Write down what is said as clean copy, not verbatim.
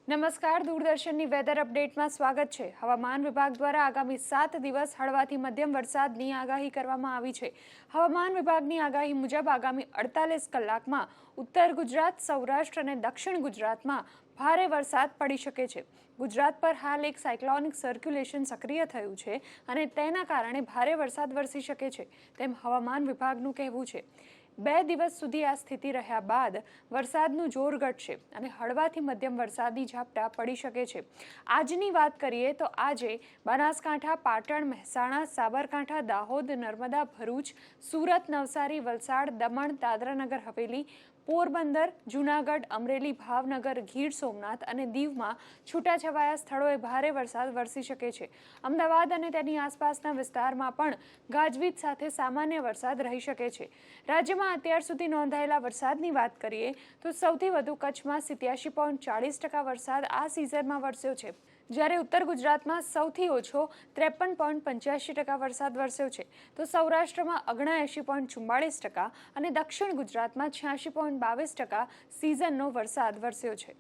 નમસ્કાર, દૂરદર્શનની વેધર અપડેટમાં સ્વાગત છે। હવામાન વિભાગ દ્વારા આગામી 7 દિવસ હળવાથી મધ્યમ વરસાદની આગાહી કરવામાં આવી છે। હવામાન વિભાગની આગાહી મુજબ આગામી 48 કલાકમાં ઉત્તર ગુજરાત, સૌરાષ્ટ્ર અને દક્ષિણ ગુજરાતમાં ભારે વરસાદ પડી શકે છે। ગુજરાત પર હાલ એક સાયક્લોનિક સર્ક્યુલેશન સક્રિય થયું છે અને તેના કારણે ભારે વરસાદ વરસી શકે છે તેમ હવામાન વિભાગનું કહેવું છે। 2 દિવસ સુધી આ સ્થિતિ રહ્યા બાદ વરસાદનું જોર ઘટશે અને હળવાથી મધ્યમ વરસાદી ઝાપટા પડી શકે છે। આજની વાત કરીએ તો આજે બનાસકાંઠા, પાટણ, મહેસાણા, સાબરકાંઠા, દાહોદ, નર્મદા, ભરૂચ, સુરત, નવસારી, વલસાડ, દમણ, દાદરાનગર હવેલી, પોરબંદર, જૂનાગઢ, અમરેલી, ભાવનગર, ગીર સોમનાથ અને દીવમાં છૂટાછવાયા સ્થળોએ ભારે વરસાદ વરસી શકે છે। અમદાવાદ અને તેની આસપાસના વિસ્તારમાં પણ ગાજવીજ સાથે સામાન્ય વરસાદ રહી શકે છે। રાજ્યમાં અત્યાર સુધી નોંધાયેલા વરસાદની વાત કરીએ તો સૌથી વધુ કચ્છમાં 87.40% વરસાદ આ સિઝનમાં વરસ્યો છે, જ્યારે ઉત્તર ગુજરાતમાં સૌથી ઓછો 53.85% વરસાદ વરસ્યો છે તો સૌરાષ્ટ્રમાં 79.44% અને દક્ષિણ ગુજરાતમાં 86.22% સિઝનનો વરસાદ વરસ્યો છે।